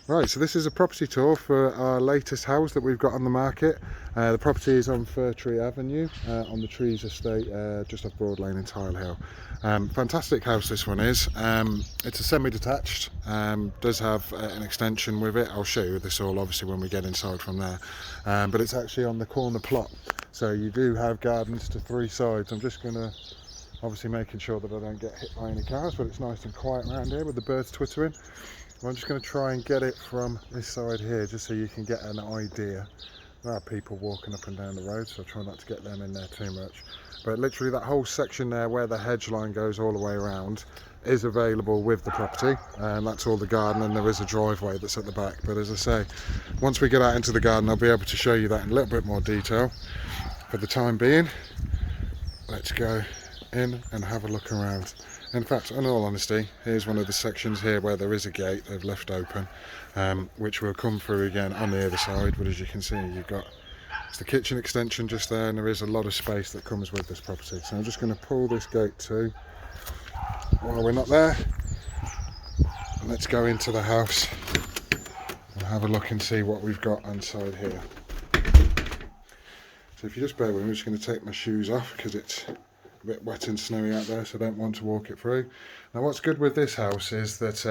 Right, so this is a property tour for our latest house that we've got on the market. The property is on Fir Tree Avenue on the Trees Estate just off Broad Lane in Tile Hill. Fantastic house this one is. It's a semi-detached, does have an extension with it. I'll show you this all obviously when we get inside from there. But it's actually on the corner plot. So you do have gardens to three sides. I'm just going to obviously making sure that I don't get hit by any cars, but it's nice and quiet around here with the birds twittering. I'm just going to try and get it from this side here just so you can get an idea. There are people walking up and down the road, so I try not to get them in there too much. But literally that whole section there where the hedge line goes all the way around is available with the property, and that's all the garden, and there is a driveway that's at the back. But as I say, once we get out into the garden I'll be able to show you that in a little bit more detail. For the time being, let's go in and have a look around. In fact, in all honesty, here's one of the sections here where there is a gate they've left open, which we'll come through again on the other side. But as you can see, you've got it's the kitchen extension just there, and there is a lot of space that comes with this property. So I'm just going to pull this gate to while we're not there. And let's go into the house and have a look and see what we've got inside here. So if you just bear with me, I'm just going to take my shoes off because it's a bit wet and snowy out there, so I don't want to walk it through. Now what's good with this house is that,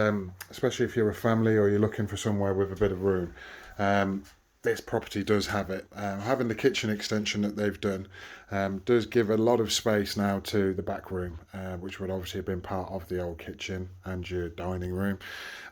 especially if you're a family or you're looking for somewhere with a bit of room, this property does have it. Having the kitchen extension that they've done does give a lot of space now to the back room, which would obviously have been part of the old kitchen and your dining room,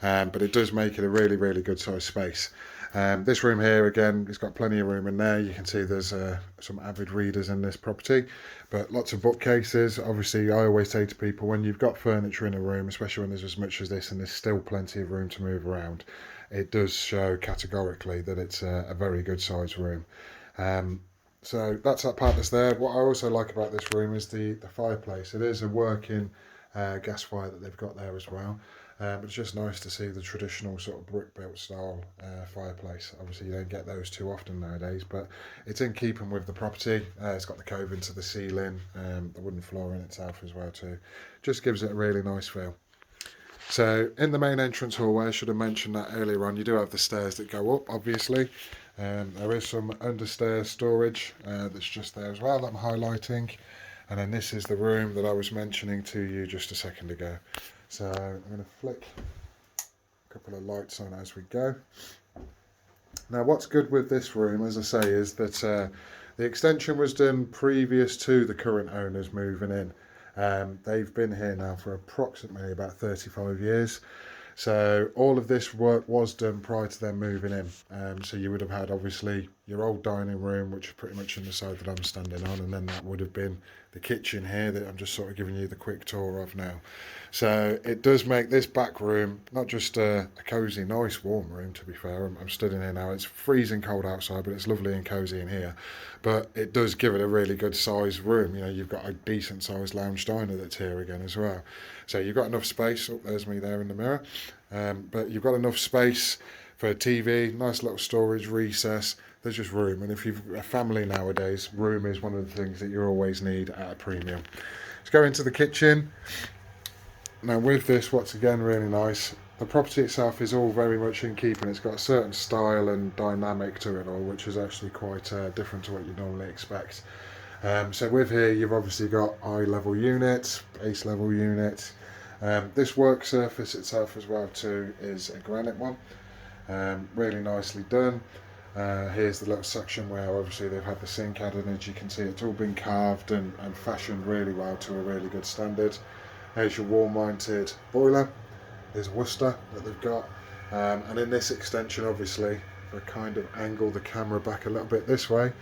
but it does make it a really, really good size space. This room here, again, it's got plenty of room in there. You can see there's some avid readers in this property, but lots of bookcases. Obviously, I always say to people, when you've got furniture in a room, especially when there's as much as this and there's still plenty of room to move around, it does show categorically that it's a very good size room. So that's that part that's there. What I also like about this room is the fireplace. It is a working gas fire that they've got there as well. But it's just nice to see the traditional sort of brick built style fireplace. Obviously you don't get those too often nowadays, but it's in keeping with the property. It's got the cove into the ceiling, the wooden floor in itself as well too. Just gives it a really nice feel. So in the main entrance hallway, I should have mentioned that earlier on, you do have the stairs that go up, obviously. There is some understairs storage that's just there as well that I'm highlighting. And then this is the room that I was mentioning to you just a second ago. So I'm going to flick a couple of lights on as we go. Now what's good with this room, as I say, is that the extension was done previous to the current owners moving in. They've been here now for approximately about 35 years. So all of this work was done prior to them moving in. So you would have had obviously your old dining room, which is pretty much on the side that I'm standing on, and then that would have been the kitchen here that I'm just sort of giving you the quick tour of now. So it does make this back room not just a cosy, nice, warm room, to be fair. I'm stood in here now. It's freezing cold outside, but it's lovely and cosy in here. But it does give it a really good size room. You know, you've got a decent sized lounge diner that's here again as well. So you've got enough space. Oh, there's me there in the mirror. But you've got enough space for a TV, nice little storage recess. There's just room, and if you've a family nowadays, room is one of the things that you always need at a premium. Let's go into the kitchen. Now with this, what's again really nice, the property itself is all very much in keeping. It's got a certain style and dynamic to it all, which is actually quite different to what you normally expect. So with here, you've obviously got eye level units, base level units. This work surface itself as well too is a granite one, really nicely done. Here's the little section where obviously they've had the sink added, and as you can see it's all been carved and fashioned really well to a really good standard. There's your wall mounted boiler. There's a Worcester that they've got, and in this extension obviously, if I kind of angle the camera back a little bit this way,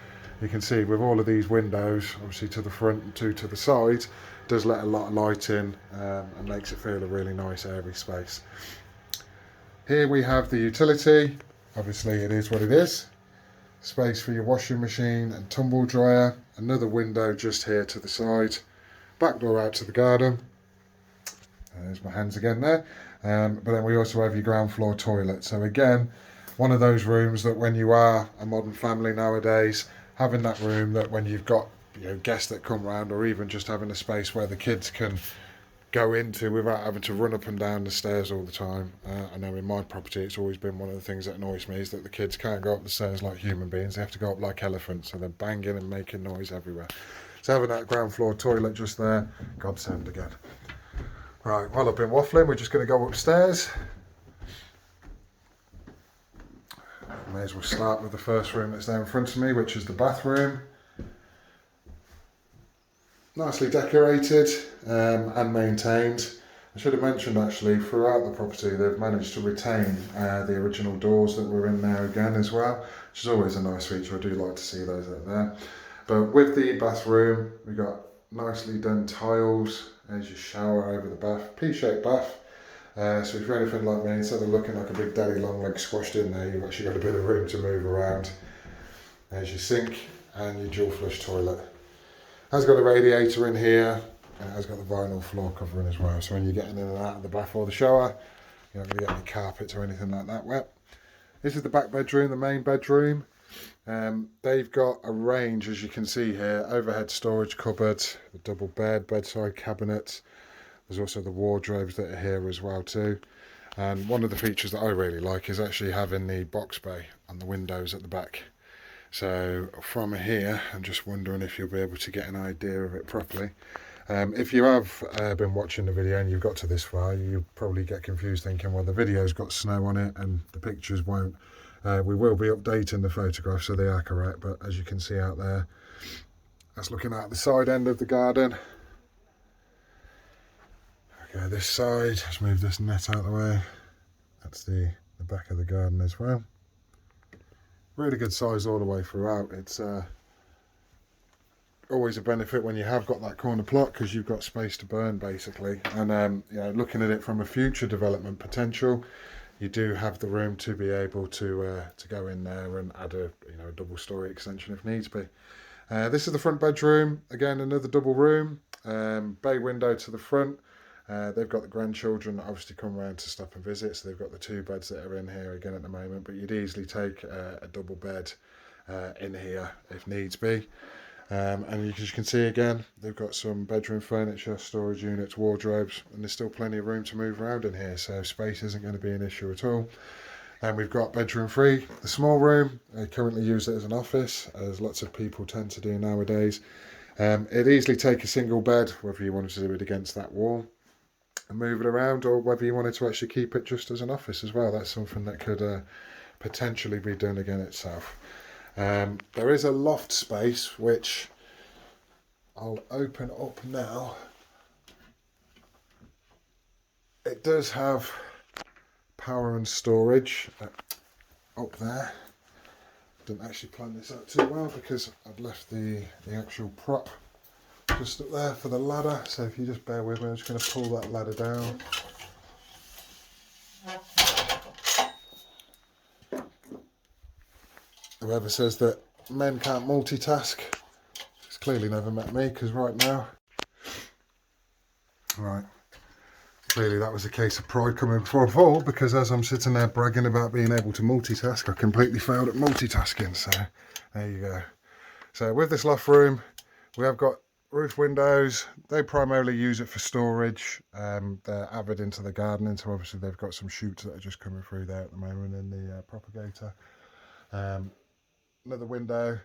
you can see with all of these windows, obviously to the front and two to the side, does let a lot of light in and makes it feel a really nice airy space. Here we have the utility. Obviously it is what it is. Space for your washing machine and tumble dryer. Another window just here to the side. Back door out to the garden. There's my hands again there. But then we also have your ground floor toilet. So again, one of those rooms that when you are a modern family nowadays, having that room that when you've got guests that come round, or even just having a space where the kids can go into without having to run up and down the stairs all the time. I know in my property it's always been one of the things that annoys me is that the kids can't go up the stairs like human beings. They have to go up like elephants, so they're banging and making noise everywhere. So having that ground floor toilet just there, godsend again. Right, while I've been waffling, we're just going to go upstairs. May as well start with the first room that's there in front of me, which is the bathroom. Nicely decorated and maintained. I should have mentioned actually, throughout the property they've managed to retain the original doors that were in there again as well, which is always a nice feature. I do like to see those out there. But with the bathroom, we've got nicely done tiles as you shower over the bath, P-shaped bath. So if you're anything like me, instead of looking like a big daddy long leg squashed in there, you've actually got a bit of room to move around. There's your sink and your dual flush toilet. Has got a radiator in here, and it has got the vinyl floor covering as well. So when you're getting in and out of the bath or the shower, you're not going to get any carpets or anything like that wet. This is the back bedroom, the main bedroom. They've got a range, as you can see here, overhead storage cupboard, the double bed, bedside cabinet. There's also the wardrobes that are here as well too. And one of the features that I really like is actually having the box bay on the windows at the back. So from here, I'm just wondering if you'll be able to get an idea of it properly. If you have been watching the video and you've got to this far, you probably get confused thinking, well, the video's got snow on it and the pictures won't. We will be updating the photographs so they are correct, but as you can see out there, that's looking at the side end of the garden. Okay, this side, let's move this net out of the way. That's the back of the garden as well. Really good size all the way throughout. It's always a benefit when you have got that corner plot because you've got space to burn basically. And you know, looking at it from a future development potential, you do have the room to be able to go in there and add a double story extension if needs be. This is the front bedroom. Again, another double room, bay window to the front. They've got the grandchildren that obviously come around to stop and visit, so they've got the 2 beds that are in here again at the moment, but you'd easily take a double bed in here if needs be. And as you can see again, they've got some bedroom furniture, storage units, wardrobes, and there's still plenty of room to move around in here, so space isn't going to be an issue at all. And we've got bedroom 3, the small room. I currently use it as an office, as lots of people tend to do nowadays. It'd easily take a single bed, whether you wanted to do it against that wall and move it around, or whether you wanted to actually keep it just as an office as well. That's something that could potentially be done again itself. There is a loft space which I'll open up now. It does have power and storage up there. Didn't actually plan this out too well because I'd left the actual prop just up there for the ladder, so if you just bear with me, I'm just going to pull that ladder down. Whoever says that men can't multitask, it's clearly never met me, because right now, clearly that was a case of pride coming before a fall, because as I'm sitting there bragging about being able to multitask, I completely failed at multitasking, so there you go. So with this loft room, we have got roof windows. They primarily use it for storage. They're avid into the gardening, so obviously they've got some shoots that are just coming through there at the moment in the propagator. Another window.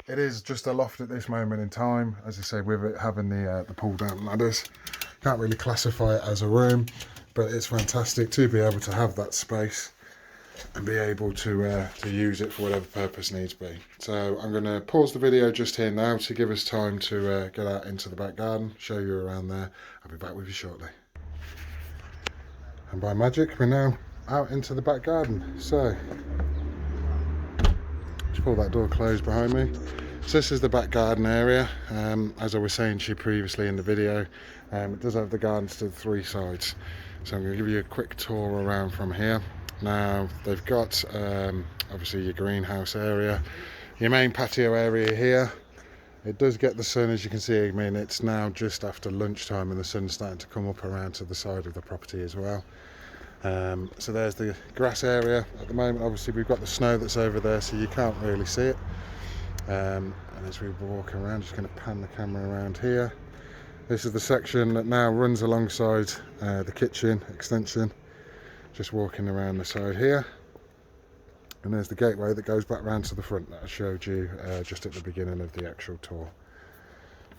It is just a loft at this moment in time. As I say, with it having the pull down ladders, can't really classify it as a room, but it's fantastic to be able to have that space and be able to use it for whatever purpose needs be. So I'm going to pause the video just here now to give us time to get out into the back garden, show you around there. I'll be back with you shortly. And by magic, we're now out into the back garden. So just pull that door closed behind me. So this is the back garden area. As I was saying to you previously in the video, it does have the gardens to the 3 sides. So I'm going to give you a quick tour around from here. Now they've got obviously your greenhouse area, your main patio area here. It does get the sun, as you can see. I mean, it's now just after lunchtime and the sun's starting to come up around to the side of the property as well. So there's the grass area. At the moment obviously we've got the snow that's over there, so you can't really see it. And as we walk around, just going to pan the camera around here. This is the section that now runs alongside the kitchen extension. Just walking around the side here. And there's the gateway that goes back round to the front that I showed you just at the beginning of the actual tour.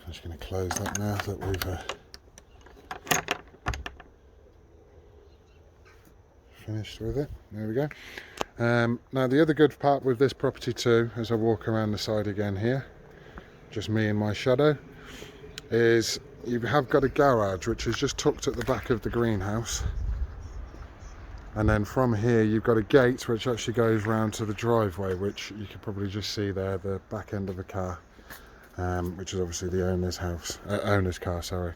I'm just going to close that now that we've finished with it. There we go. Now the other good part with this property too, as I walk around the side again here, just me and my shadow, is you have got a garage which is just tucked at the back of the greenhouse. And then from here you've got a gate which actually goes round to the driveway, which you can probably just see there, the back end of the car, which is obviously the owner's car, sorry.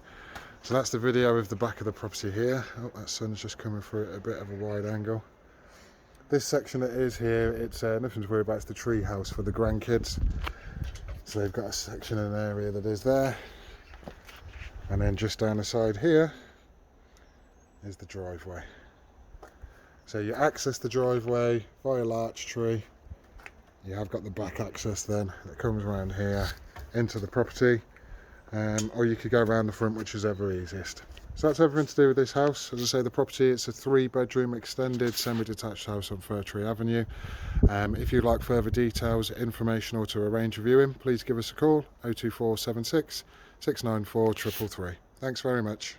So that's the video of the back of the property here. Oh, that sun's just coming through at a bit of a wide angle. This section that is here, it's nothing to worry about, it's the tree house for the grandkids. So they've got a section in an area that is there. And then just down the side here is the driveway. So you access the driveway via larch tree. You have got the back access then that comes around here into the property, or you could go around the front, which is ever easiest. So that's everything to do with this house. As I say, the property, it's a 3-bedroom extended semi-detached house on Fir Tree Avenue. If you'd like further details, information, or to arrange a viewing, please give us a call 02476 694 333. Thanks very much.